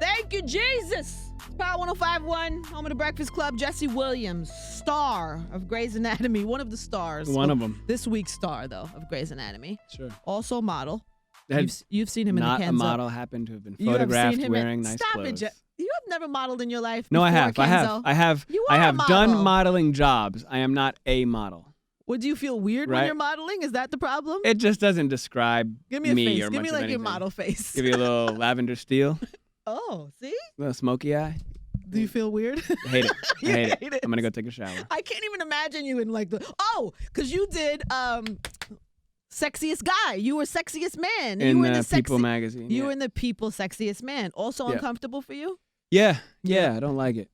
Thank you, Jesus. It's Power 105.1, home of the Breakfast Club. Jesse Williams, star of Grey's Anatomy, one of the stars. One of them. This week's star, though, of Grey's Anatomy. Sure. Also model. You've seen him in the Kenzo. Not a model, happened to have been photographed wearing nice Stop clothes. It, you have never modeled in your life. No, I have. Kenzo. I have done modeling jobs. I am not a model. Would you feel weird when you're modeling? Is that the problem? It just doesn't describe Give me a face. or Give much me of like anything. your model face. Give you a little lavender steel. Oh, see? A little smoky eye. Do you feel weird? Hate it. I hate it. it. I'm gonna go take a shower. I can't even imagine you in like because you did Sexiest Guy. You were Sexiest Man. In you were the People magazine. You were in the People Sexiest Man. Also uncomfortable for you? Yeah, I don't like it.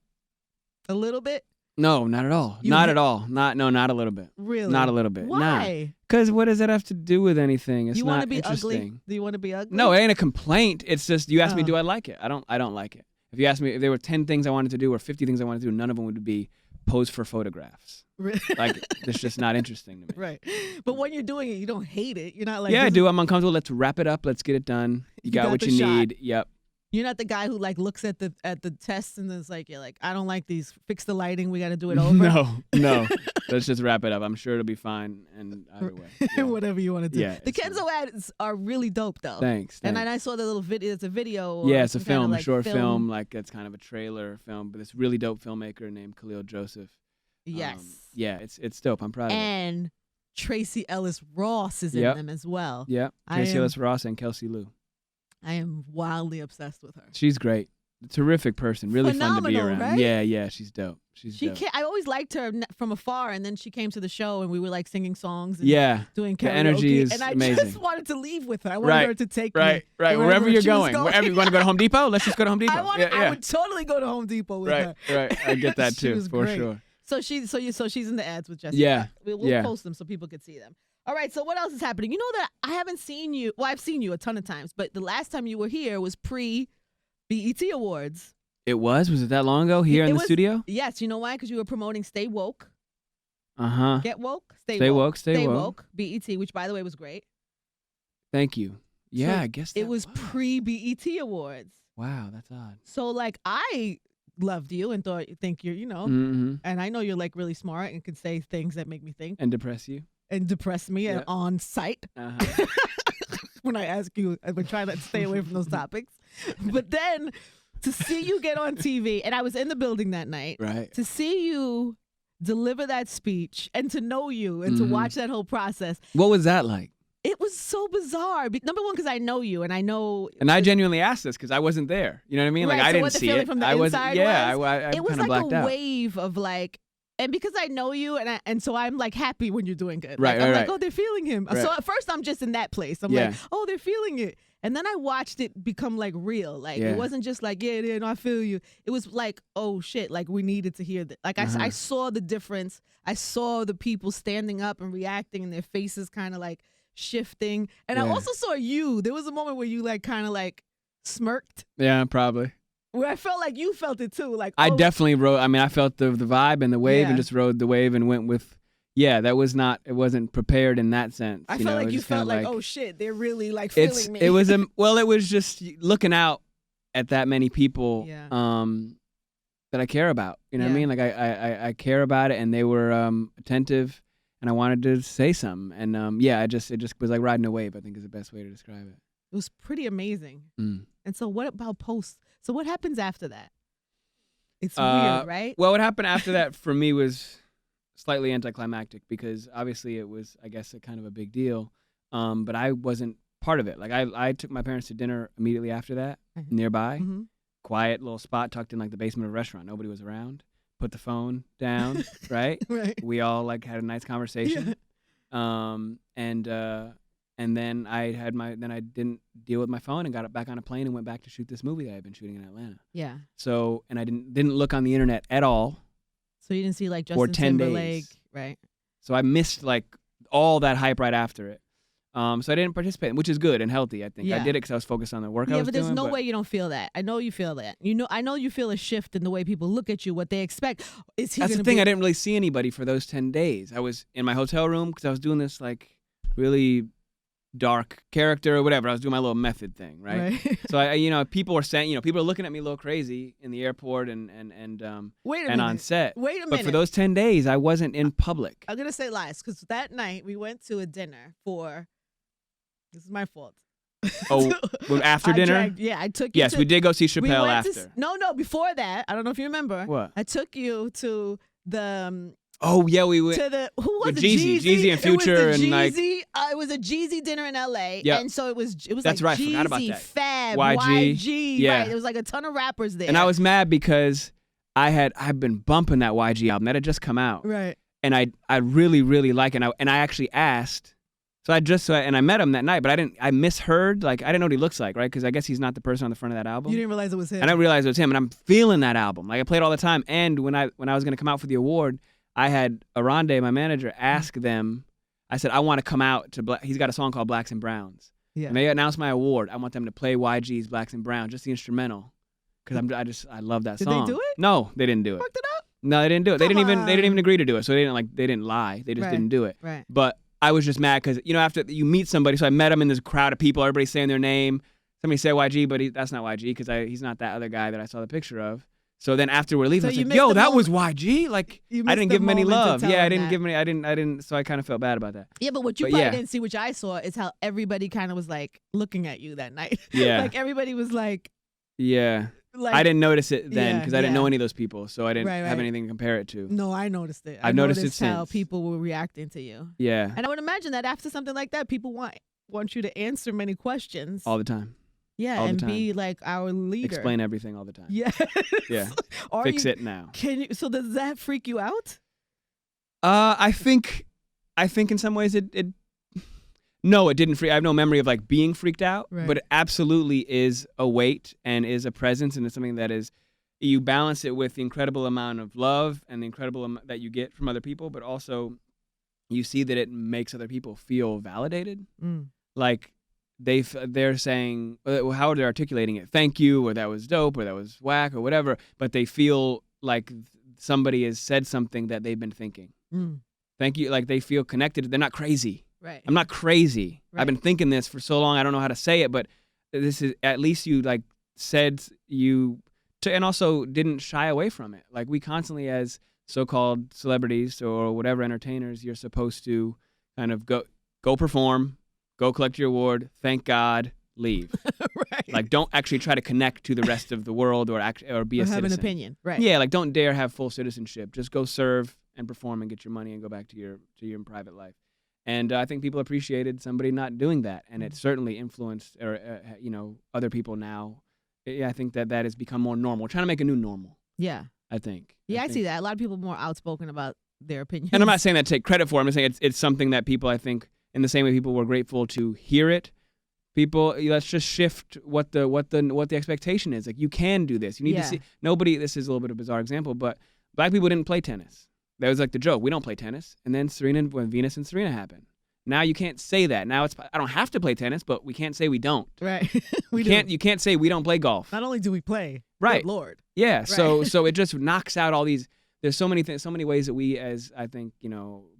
A little bit? No, not at all. Not at all. Not a little bit. Really? Not a little bit. Why? Because what does that have to do with anything? It's you not want to be interesting. ugly? Do you want to be ugly? No, it ain't a complaint. It's just you asked me, do I like it? I don't like it. If you asked me if there were 10 things I wanted to do or 50 things I wanted to do, none of them would be pose for photographs. Like, it's just not interesting to me. Right. But when you're doing it, you don't hate it. You're not like... Yeah, I do. I'm uncomfortable. Let's wrap it up. Let's get it done. You got what you need. Yep. You're not the guy who like looks at the tests and is like, you're like, I don't like these. Fix the lighting. We got to do it over. No. Let's just wrap it up. I'm sure it'll be fine. And either way, whatever you want to do. Yeah, the Kenzo ads are really dope though. Thanks. And I saw the little video. It's a video. Yeah, it's a film, a short film. Like it's kind of a trailer film. But this really dope filmmaker named Khalil Joseph. Yes. Yeah, it's dope. I'm proud of it. And Tracy Ellis Ross is in them as well. Yeah. Tracy Ellis Ross and Kelsey Lou. I am wildly obsessed with her. She's great. A terrific person. Really fun to be around. Right? Yeah, she's dope. She's dope. I always liked her from afar, and then she came to the show, and we were like singing songs and doing karaoke. The energy is amazing. amazing. I just wanted to leave with her. I wanted her to take me. Right. Wherever you're going. Wherever you want to go to Home Depot, let's just go to Home Depot. I would totally go to Home Depot with her. Right. I get that too, for great. Sure. So she's in the ads with Jessica. Yeah. We'll post them so people could see them. All right, so what else is happening? You know that I haven't seen you. Well, I've seen you a ton of times, but the last time you were here was pre-BET Awards. It was? Was it that long ago here in the studio? Yes. You know why? Because you were promoting Stay Woke. Uh-huh. Get Woke? Stay woke. BET, which, by the way, was great. Thank you. Yeah, so I guess it was pre-BET Awards. Wow, that's odd. So, like, I loved you and think you're, and I know you're, like, really smart and can say things that make me think. And depress you. And depress me on site. Uh-huh. When I ask you, I've been trying to stay away from those topics. But then to see you get on TV, and I was in the building that night. Right. To see you deliver that speech and to know you and to watch that whole process. What was that like? It was so bizarre. Number one, because I know you and I know. And I genuinely asked this because I wasn't there. You know what I mean? Right, like I so didn't what the see feeling it. From the I was. inside Yeah, was, I it was kind of like blacked a out. wave of like. And because I know you, and so I'm like happy when you're doing good. Right, I'm right, like, oh, they're feeling him. Right. So at first I'm just in that place. I'm like, oh, they're feeling it. And then I watched it become like real. Like it wasn't just like, no, I feel you. It was like, oh shit, like we needed to hear that. Like I saw the difference. I saw the people standing up and reacting and their faces kind of like shifting. And I also saw you. There was a moment where you like kind of like smirked. Yeah, probably. Where I felt like you felt it too. Like I definitely rode. I mean, I felt the vibe and the wave and just rode the wave and went with. Yeah, that was not. It wasn't prepared in that sense. I felt like you felt like, oh shit, they're really like feeling me. It was well, it was just looking out at that many people that I care about. You know what I mean? Like I care about it, and they were attentive, and I wanted to say something, and it just was like riding a wave. I think is the best way to describe it. It was pretty amazing. And so what about post? So what happens after that? It's weird, right? Well, what happened after that for me was slightly anticlimactic because obviously it was, I guess, a kind of a big deal. But I wasn't part of it. Like I took my parents to dinner immediately after that, nearby. Quiet little spot tucked in like the basement of a restaurant. Nobody was around. Put the phone down, right? Right. We all like had a nice conversation. And then I didn't deal with my phone and got back on a plane and went back to shoot this movie that I'd been shooting in Atlanta. Yeah. So, and I didn't look on the internet at all. So you didn't see like for Justin 10 Timberlake, days. right? So I missed like all that hype right after it. So I didn't participate, which is good and healthy, I think. Yeah. I did it because I was focused on the work I was but doing. there's no way you don't feel that. I know you feel that. I know you feel a shift in the way people look at you, what they expect. Is he? That's the thing. I didn't really see anybody for those 10 days. I was in my hotel room because I was doing this like really dark character or whatever. I was doing my little method thing, right? So people were saying, people are looking at me a little crazy in the airport and on set. Wait a minute. But for those 10 days, I wasn't in public. I'm gonna say lies because that night we went to a dinner for. This is my fault. Oh, after dinner? I took you. Yes, we did go see Chappelle after. No, before that. I don't know if you remember. What? I took you to the. Oh yeah, we went to the who was with it? Jeezy and Future and like it was a Jeezy dinner in LA, and so it was that's like right. Jeezy, Forgot about that. Fab, YG, yeah. Right. It was like a ton of rappers there, and I was mad because I've been bumping that YG album that had just come out, right? And I really like it, and I actually asked. So I met him that night, but I misheard, like, I didn't know what he looks like, right? Because I guess he's not the person on the front of that album. You didn't realize it was him. I didn't realize it was him, and I'm feeling that album. Like, I played all the time, and when I was going to come out for the award, I had Arande, my manager, ask them, I said, I want to come out to, he's got a song called Blacks and Browns. Yeah. And they announced my award. I want them to play YG's Blacks and Browns, just the instrumental, because I love that song. Did they do it? No, they didn't do it. Fucked it up? No, they didn't do it. They didn't even agree to do it, so they didn't lie. They just didn't do it. Right. But I was just mad because, after you meet somebody, so I met him in this crowd of people, everybody saying their name. Somebody said YG, but that's not YG because he's not that other guy that I saw the picture of. So then after we're leaving, I was like, yo, that was YG? Like, I didn't give him any love. Yeah, I didn't give him any, I didn't, so I kind of felt bad about that. Yeah, but what you probably didn't see, which I saw, is how everybody kind of was like looking at you that night. Yeah. Like everybody was like. Yeah. Like, I didn't notice it then because I didn't know any of those people, so I didn't have anything to compare it to. No, I noticed it. I've noticed it how since. people were reacting to you. Yeah. And I would imagine that after something like that, people want you to answer many questions. All the time. Yeah, all and the time. Be like our leader. Explain everything all the time. Yeah. Yeah. Fix it now. So does that freak you out? I think in some ways it no, it didn't freak. I have no memory of like being freaked out, but it absolutely is a weight and is a presence, and it's something that is, you balance it with the incredible amount of love and the incredible that you get from other people, but also you see that it makes other people feel validated. Like they're saying, how are they articulating it? Thank you, or that was dope, or that was whack, or whatever, but they feel like somebody has said something that they've been thinking. Thank you, like they feel connected. They're not crazy. Right. I'm not crazy. Right. I've been thinking this for so long. I don't know how to say it, but this is, at least you like said and also didn't shy away from it. Like we constantly, as so-called celebrities or whatever entertainers, you're supposed to kind of go perform, go collect your award, thank God, leave. Right. Like don't actually try to connect to the rest of the world or be a citizen. Have an opinion. Right. Yeah, like don't dare have full citizenship. Just go serve and perform and get your money and go back to your private life. And I think people appreciated somebody not doing that, and it certainly influenced other people now. I think that has become more normal. We're trying to make a new normal. Yeah, I think. Yeah, I see that. A lot of people are more outspoken about their opinions. And I'm not saying that to take credit for it. I'm just saying it's something that people, I think, in the same way people were grateful to hear it. People, let's just shift what the expectation is. Like you can do this. You need to see. Nobody. This is a little bit of a bizarre example, but black people didn't play tennis. That was like the joke. We don't play tennis. And then when Venus and Serena happened. Now you can't say that. Now I don't have to play tennis, but we can't say we don't. Right. You can't say we don't play golf. Not only do we play, right. Good Lord. Yeah. Right. So it just knocks out all these. There's so many things, so many ways that we, as I think,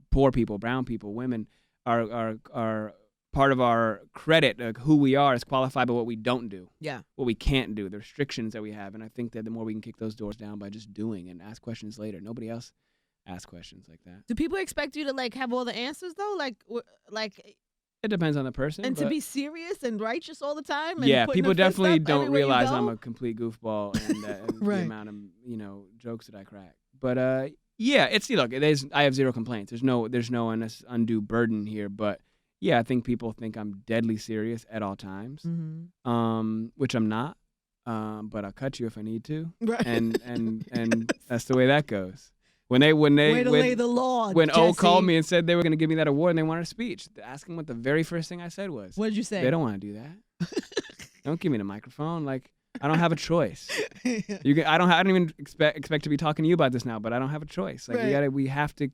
poor people, brown people, women, are part of our credit, who we are is qualified by what we don't do. Yeah. What we can't do, the restrictions that we have, and I think that the more we can kick those doors down by just doing and ask questions later. Nobody else ask questions like that. Do people expect you to like have all the answers though? Like it depends on the person. And to be serious and righteous all the time? And yeah, people definitely don't realize I'm a complete goofball and right. the amount of jokes that I crack. But I have zero complaints. There's no undue burden here. But yeah, I think people think I'm deadly serious at all times, which I'm not. But I'll cut you if I need to. Right. And that's the way that goes. When lay the law, when Jesse. O called me and said they were going to give me that award and they wanted a speech, ask them what the very first thing I said was. What did you say? They don't want to do that. Don't give me the microphone. Like I don't have a choice. I don't even expect to be talking to you about this now, but I don't have a choice. Like right. we have to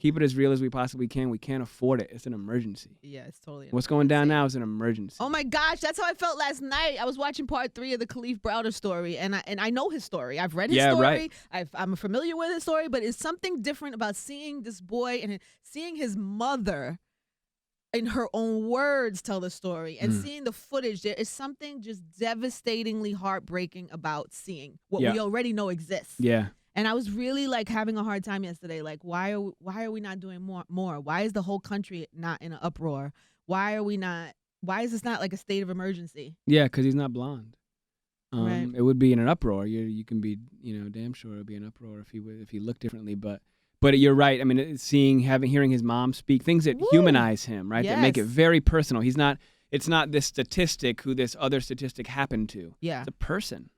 keep it as real as we possibly can. We can't afford it. It's an emergency. Yeah, it's totally. What's going down now is an emergency. Oh my gosh, that's how I felt last night. I was watching part 3 of the Khalif Browder story, and I know his story. I've read his story. Right. I'm familiar with his story, but it's something different about seeing this boy and seeing his mother in her own words tell the story. And seeing the footage, there is something just devastatingly heartbreaking about seeing what we already know exists. Yeah. And I was really like having a hard time yesterday. Like, why are we not doing more? Why is the whole country not in an uproar? Why is this not like a state of emergency? Yeah, because he's not blonde. Right. It would be in an uproar. You can be, damn sure it would be an uproar if he looked differently. But you're right. I mean, hearing his mom speak, things that humanize him, right? Yes. That make it very personal. It's not this statistic who this other statistic happened to. Yeah. It's a person.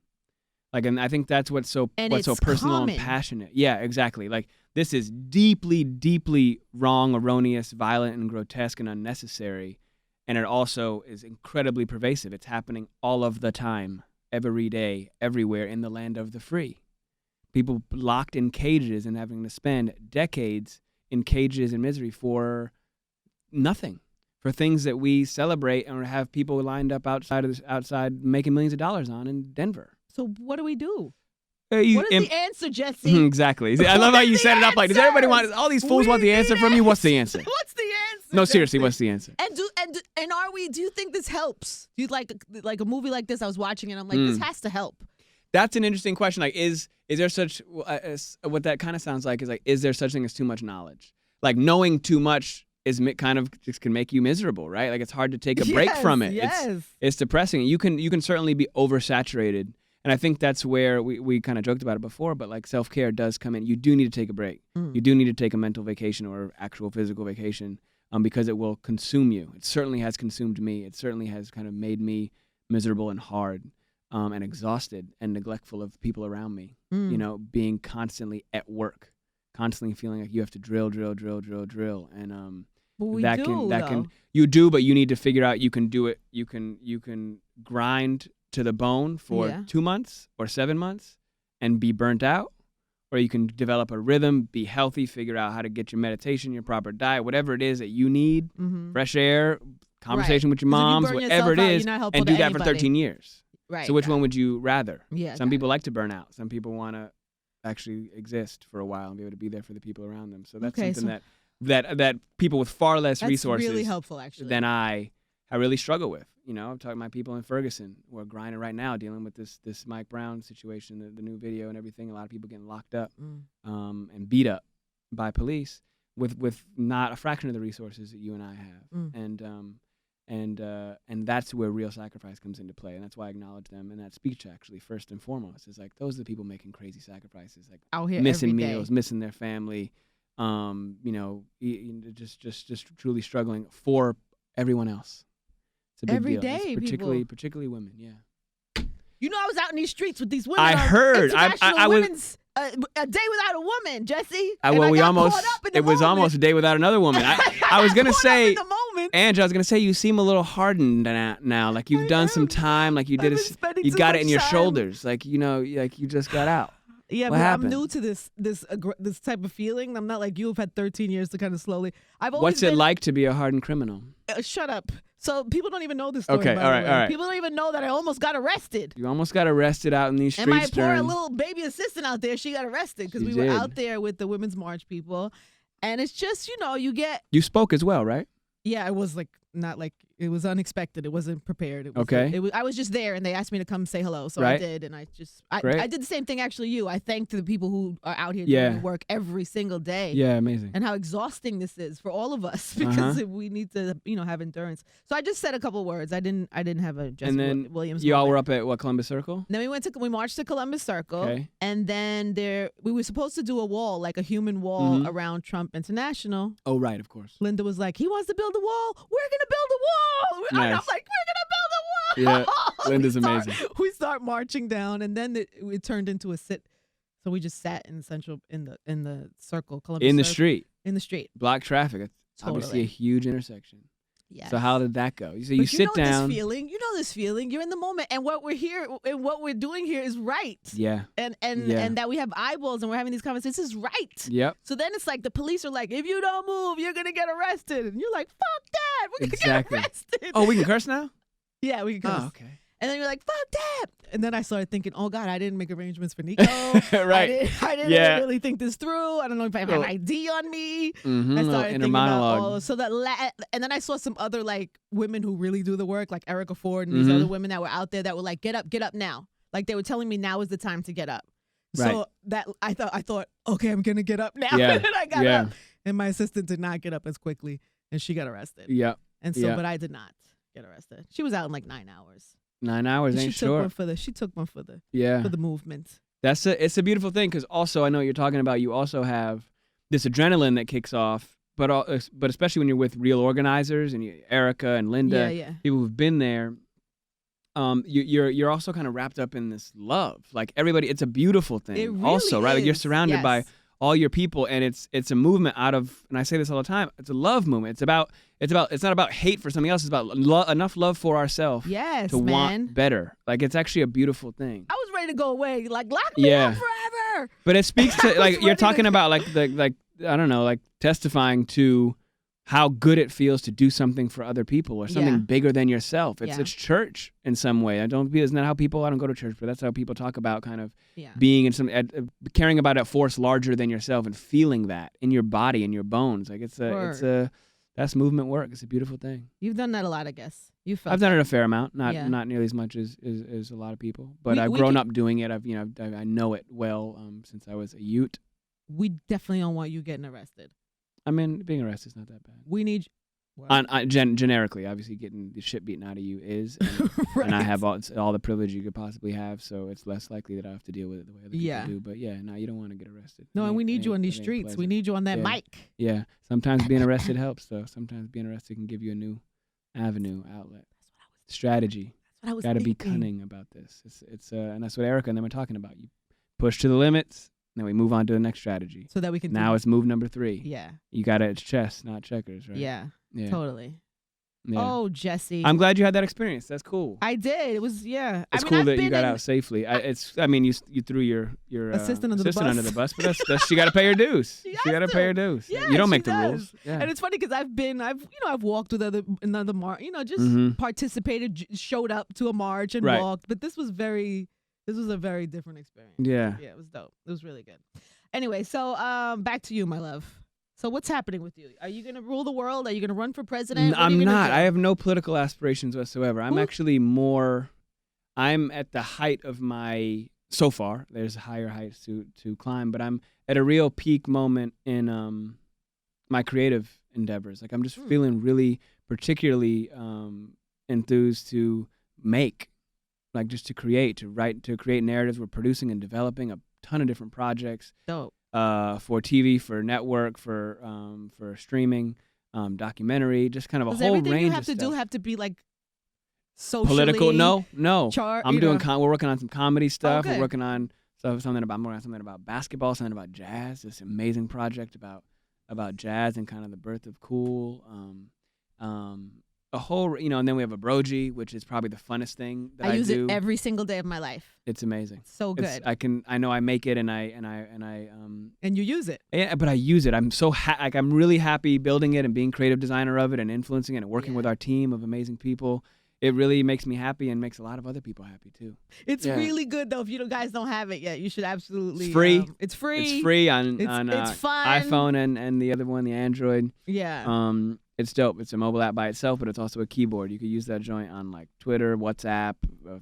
Like, and I think that's what's so personal common. and passionate. Yeah, exactly. Like, this is deeply, deeply wrong, erroneous, violent, and grotesque and unnecessary. And it also is incredibly pervasive. It's happening all of the time, every day, everywhere in the land of the free. People locked in cages and having to spend decades in cages and misery for nothing, for things that we celebrate and have people lined up outside making millions of dollars on in Denver. So what do we do? What is the answer, Jesse? Exactly. I love how you set it up like, does everybody want, all these fools want the answer from you? What's the answer? What's the answer? No, seriously, what's the answer? And do you think this helps? Do you like a movie like this? I was watching it, I'm like, this has to help. That's an interesting question. Like, is there such, what that kind of sounds like is like, is there such thing as too much knowledge? Like, knowing too much is kind of just can make you miserable, right? Like, it's hard to take a break from it. Yes. It's depressing. You can certainly be oversaturated. And I think that's where we kind of joked about it before, but like self-care does come in. You do need to take a break. You do need to take a mental vacation or actual physical vacation because it will consume you. It certainly has consumed me. It certainly has kind of made me miserable and hard and exhausted and neglectful of people around me, being constantly at work, constantly feeling like you have to drill. And you do, but you need to figure out you can do it. You can grind to the bone for 2 months or 7 months and be burnt out, or you can develop a rhythm, be healthy, figure out how to get your meditation, your proper diet, whatever it is that you need, fresh air, conversation with your moms, whatever it is, and do that for 13 years. Right. So which one would you rather? Yeah. Some people like to burn out. Some people want to actually exist for a while and be able to be there for the people around them. So that's something that people with far less resources really helpful, actually, than I really struggle with. I'm talking about people in Ferguson who are grinding right now, dealing with this Mike Brown situation, the new video and everything. A lot of people getting locked up and beat up by police with not a fraction of the resources that you and I have. And that's where real sacrifice comes into play. And that's why I acknowledge them in that speech, actually, first and foremost. It's like, those are the people making crazy sacrifices, like out here missing every day. meals, missing their family, just truly struggling for everyone else. It's a big every deal. day, particularly women. Yeah. I was out in these streets with these women. I heard. I was a day without a woman, Jesse. It was almost a day without another woman. I was gonna say, Angie, you seem a little hardened now. Like you've done some time. Like you got it in your shoulders. Like like you just got out. Yeah, what but happened? I'm new to this type of feeling. I'm not like you have had 13 years to kind of slowly. What's it like to be a hardened criminal? Shut up. So people don't even know this story. Okay, all right. People don't even know that I almost got arrested. You almost got arrested out in these streets. And my poor little baby assistant out there, she got arrested because we were out there with the Women's March people. And it's just, You spoke as well, right? Yeah, it was it was unexpected. It wasn't prepared. It was I was just there, and they asked me to come say hello, so I did, and I did the same thing. Actually, I thanked the people who are out here doing work every single day. Yeah, amazing. And how exhausting this is for all of us because we need to, have endurance. So I just said a couple words. I didn't have a Jesse Williams. You all were up at Columbus Circle? Then we marched to Columbus Circle, and then we were supposed to do a wall, like a human wall around Trump International. Oh, right, of course. Linda was like, he wants to build a wall. We're gonna build a wall. Nice. And I'm like, we're gonna build a wall. Yeah, Linda's amazing. We start marching down, and then it turned into a sit. So we just sat in the circle, Columbus in the Circle. street. In the street. Block traffic. It's obviously a huge intersection. Yes. So how did that go? So you sit down. This feeling. You're in the moment, and what we're doing here is right. Yeah. And that we have eyeballs and we're having these conversations is right. Yep. So then it's like the police are like, if you don't move, you're gonna get arrested, and you're like, fuck that, we're gonna get arrested. Oh, we can curse now? Yeah, we can curse. Oh, okay. And then you're like, fuck that. And then I started thinking, oh God, I didn't make arrangements for Nico. Right. I didn't really think this through. I don't know if I have an ID on me. I started thinking about all. So and then I saw some other like women who really do the work, like Erica Ford and these other women that were out there that were like, get up now. Like they were telling me now is the time to get up. Right. So that I thought, okay, I'm gonna get up now. Yeah. And I got up. And my assistant did not get up as quickly, and she got arrested. Yeah. And so, but I did not get arrested. She was out in like 9 hours. 9 hours ain't short. She took one for the movement. It's a beautiful thing because also I know what you're talking about. You also have this adrenaline that kicks off, but especially when you're with real organizers and Erica and Linda, people who've been there. You're also kind of wrapped up in this love. Like everybody, it's a beautiful thing. It really also, right? Like you're surrounded by all your people, and it's a movement out of. And I say this all the time. It's a love movement. It's not about hate for something else. It's about enough love for ourselves to want better. Like it's actually a beautiful thing. I was ready to go away. Like lock me up forever. But it speaks to like you're talking about like I don't know, like testifying to how good it feels to do something for other people or something bigger than yourself. It's church in some way. Isn't that how people? I don't go to church, but that's how people talk about kind of being in some caring about a force larger than yourself and feeling that in your body, in your bones. Like that's movement work. It's a beautiful thing. You've done that a lot, I guess. I've done it a fair amount, not nearly as much as a lot of people, but I've grown up doing it. I know it well since I was a youth. We definitely don't want you getting arrested. I mean, being arrested is not that bad. We need generically, obviously, getting the shit beaten out of you is, and I have all the privilege you could possibly have, so it's less likely that I have to deal with it the way other people do. But no, you don't want to get arrested. No, and we need you on these streets. We need you on that mic. Yeah, sometimes being arrested helps, though. Sometimes being arrested can give you a new avenue, outlet, strategy. That's what I was Got to be cunning about this. It's and that's what Erica and them are talking about. You push to the limits. Then we move on to the next strategy. So that we can. Now it's move number 3. Yeah. You got it's chess, not checkers, right? Yeah. Totally. Yeah. Oh, Jesse. I'm glad you had that experience. That's cool. I did. It was It's cool that you got out safely. You threw your assistant under the bus, but that's she got to pay her dues. She got to pay her dues. Yeah, you don't make the rules. Yeah. And it's funny because I've walked with another march. Participated, showed up to a march and walked. But this was a very different experience. Yeah. Yeah, it was dope. It was really good. Anyway, so back to you, my love. So what's happening with you? Are you going to rule the world? Are you going to run for president? I'm not. I have no political aspirations whatsoever. I'm actually I'm at the height of so far, there's higher heights to climb, but I'm at a real peak moment in my creative endeavors. Like I'm just feeling really particularly enthused to make. Like just to create, to write, to create narratives. We're producing and developing a ton of different projects. Dope. For TV, for network, for streaming, documentary, just kind of a whole range of stuff. Does everything you have to do have to be like socially political? No. We're working on some comedy stuff. Okay. We're working on something about basketball, something about jazz. This amazing project about jazz and kind of the birth of cool. A whole, and then we have a broji, which is probably the funnest thing that I do. I use it every single day of my life. It's amazing. So good. I know I make it and you use it. Yeah, but I use it. I'm so I'm really happy building it and being creative designer of it and influencing it and working with our team of amazing people. It really makes me happy and makes a lot of other people happy too. It's really good though. If you guys don't have it yet, you should absolutely. It's free. It's free. It's free on it's fun. iPhone and the other one, the Android. Yeah. It's dope. It's a mobile app by itself, but it's also a keyboard. You could use that joint on like Twitter, WhatsApp,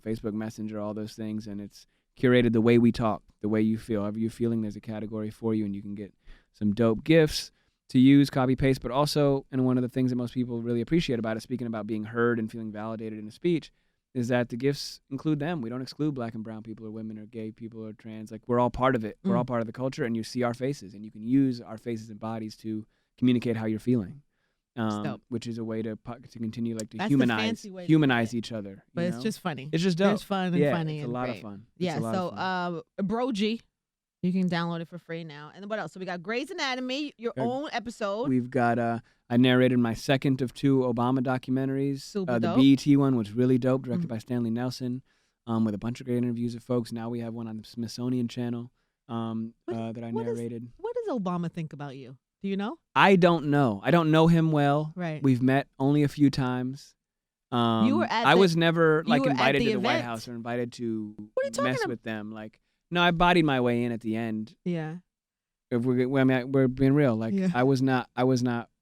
Facebook Messenger, all those things, and it's curated the way we talk, the way you feel. However you're feeling, there's a category for you, and you can get some dope gifts to use, copy, paste, but also, and one of the things that most people really appreciate about it, speaking about being heard and feeling validated in a speech, is that the gifts include them. We don't exclude black and brown people or women or gay people or trans. Like, we're all part of it. We're all part of the culture, and you see our faces, and you can use our faces and bodies communicate how you're feeling. Which is a way to continue to humanize each other. But it's just funny. It's just dope. It's fun and funny. It's a lot of fun. Yeah. So Broji, you can download it for free now. And then what else? So we got Grey's Anatomy, your own episode. We've got I narrated my second of 2 Obama documentaries. Super dope. The BET one was really dope, directed by Stanley Nelson, with a bunch of great interviews of folks. Now we have one on the Smithsonian Channel that I narrated. What does Obama think about you? Do you know? I don't know. I don't know him well. Right. We've met only a few times. You were at I the- was never you like were at invited the to the White event? House or invited to What are you talking mess about? with them. Like, no, I bodied my way in at the end. Yeah. If we're being real. Like, Yeah. I was not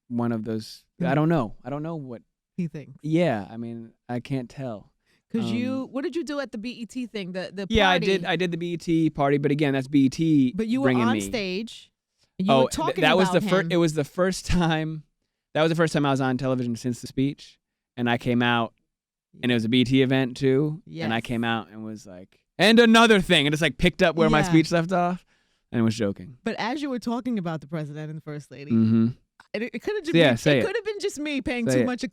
one of those. I don't know what he thinks. Yeah, I mean, I can't tell. Because what did you do at the BET thing? The party? Yeah, I did the BET party, but again, that's BET. But you were bringing on me. stage. You were talking that was about the him. first. It was the first time. That was the first time I was on television since the speech, and I came out, and it was a BET event too. Yes. And I came out and was like, and another thing, and just like picked up where my speech left off, and was joking. But as you were talking about the president and the first lady, it could have just been just me paying too much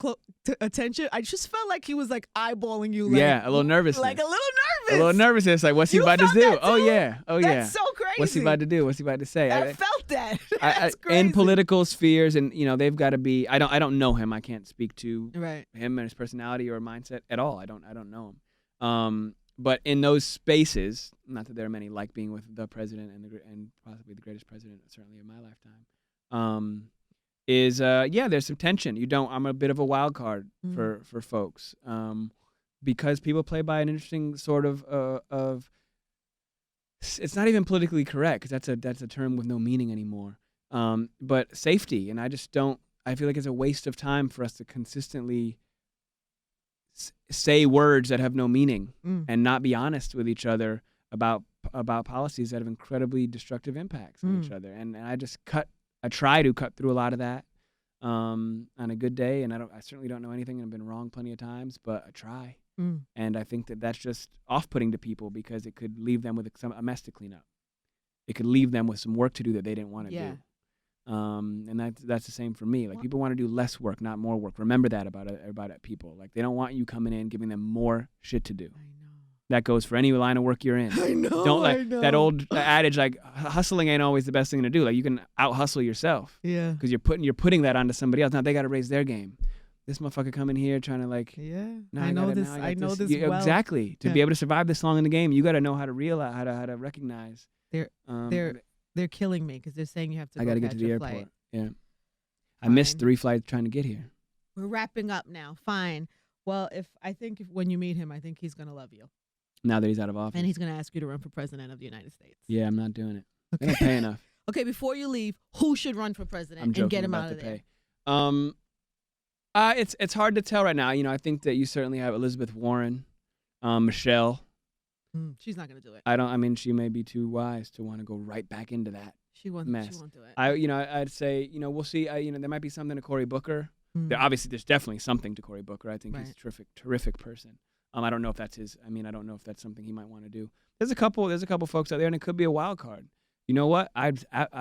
attention. I just felt like he was like eyeballing you. Like, a little nervous. Like a little nervous. A little nervousness. Like, what's he about to do? Oh yeah. That's so crazy. What's he about to do? What's he about to say? I felt that. That's crazy. In political spheres, and they've got to be. I don't know him. I can't speak to him and his personality or mindset at all. I don't know him. But in those spaces, not that there are many like being with the president and possibly the greatest president certainly of my lifetime. There's some tension. I'm a bit of a wild card for folks. Because people play by an interesting sort of it's not even politically correct, because that's a term with no meaning anymore. But safety, and I feel like it's a waste of time for us to consistently say words that have no meaning and not be honest with each other about policies that have incredibly destructive impacts on each other. And I try to cut through a lot of that on a good day, and I certainly don't know anything, and I've been wrong plenty of times, but I try. And I think that's just off-putting to people, because it could leave them with a mess to clean up. It could leave them with some work to do that they didn't want to do. And that's the same for me. Like, people want to do less work, not more work. Remember that about people. Like, they don't want you coming in giving them more shit to do. I know. That goes for any line of work you're in. I know. Don't I know. That old adage, like, hustling ain't always the best thing to do. Like, you can out hustle yourself. Yeah. Because you're putting that onto somebody else. Now they got to raise their game. This motherfucker coming here trying to like. Yeah. I know this well. Exactly. To be able to survive this long in the game, you got to know how to realize, how to recognize. They're killing me, because they're saying you have to. I got to get to the airport. Flight. Yeah. I missed 3 flights trying to get here. We're wrapping up now. Fine. Well, when you meet him, I think he's gonna love you. Now that he's out of office. And he's gonna ask you to run for president of the United States. Yeah, I'm not doing it. They don't pay enough. Okay, before you leave, who should run for president and get him out of there? It's hard to tell right now. I think that you certainly have Elizabeth Warren, Michelle. She's not gonna do it. I mean, she may be too wise to want to go right back into that. She won't do it. I'd say, we'll see. There might be something to Cory Booker. There's definitely something to Cory Booker. I think he's a terrific person. I don't know if that's his. I mean, I don't know if that's something he might want to do. There's a couple folks out there, and it could be a wild card. You know what? I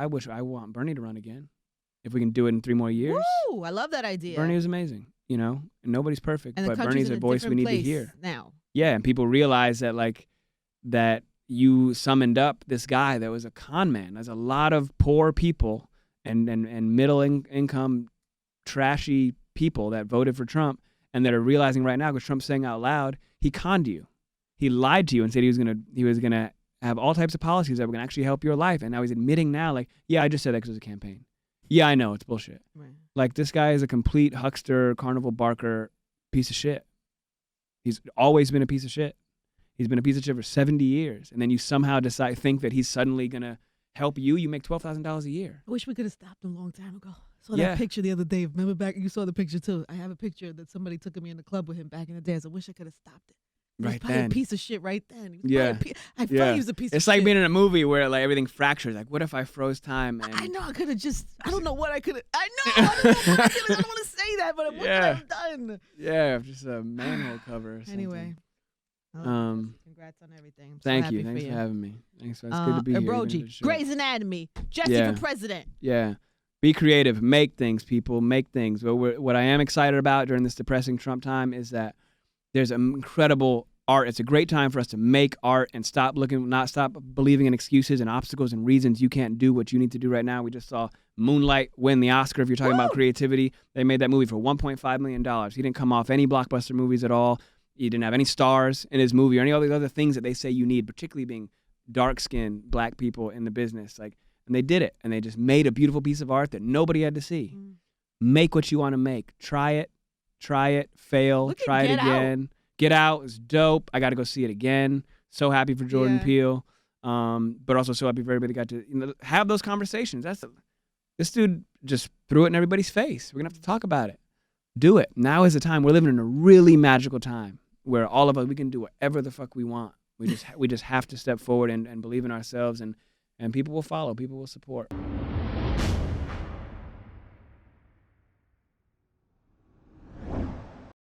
want Bernie to run again, if we can do it in 3 more years. Woo! I love that idea. Bernie is amazing. And nobody's perfect, and but Bernie's a voice we need to hear now. Yeah, and people realize that you summoned up this guy that was a con man. There's a lot of poor people and middle income trashy people that voted for Trump, and that are realizing right now, because Trump's saying out loud, he conned you. He lied to you and said he was gonna have all types of policies that were gonna actually help your life, and now he's admitting now, like, yeah, I just said that because it was a campaign. Yeah, I know, it's bullshit. Right. Like, this guy is a complete huckster, carnival barker piece of shit. He's always been a piece of shit. He's been a piece of shit for 70 years, and then you somehow think that he's suddenly gonna help you. You make $12,000 a year. I wish we could have stopped him a long time ago. Saw that picture the other day. Remember back? You saw the picture too. I have a picture that somebody took of me in the club with him back in the days. I wish I could have stopped it. He was probably a piece of shit right then. I thought he was a piece of shit. It's like being in a movie where like everything fractures. Like, what if I froze time? And I know I could have just. I don't know what I could have. I don't want to say that, but what could I have done? Yeah, just a manhole cover. Or something. Anyway. Congrats on everything. Thank you. Thanks for having me. It's good to be here. Brogy, Grey's Anatomy, Jesse for president. Yeah. Be creative. Make things, people. Make things. What I am excited about during this depressing Trump time is that there's incredible art. It's a great time for us to make art and stop believing in excuses and obstacles and reasons you can't do what you need to do right now. We just saw Moonlight win the Oscar. If you're talking about creativity, they made that movie for $1.5 million. He didn't come off any blockbuster movies at all. He didn't have any stars in his movie or any of these other things that they say you need, particularly being dark-skinned black people in the business. And they did it, and they just made a beautiful piece of art that nobody had to see. Make what you want to make. Try it. try it, fail, Look at try it Get again. Get Out is dope. I got to go see it again. So happy for Jordan Peele, but also so happy for everybody that got to have those conversations. This dude just threw it in everybody's face. We're gonna have to talk about it. Do it. Now is the time. We're living in a really magical time where all of us, we can do whatever the fuck we want. We just have to step forward and believe in ourselves, and people will follow. People will support.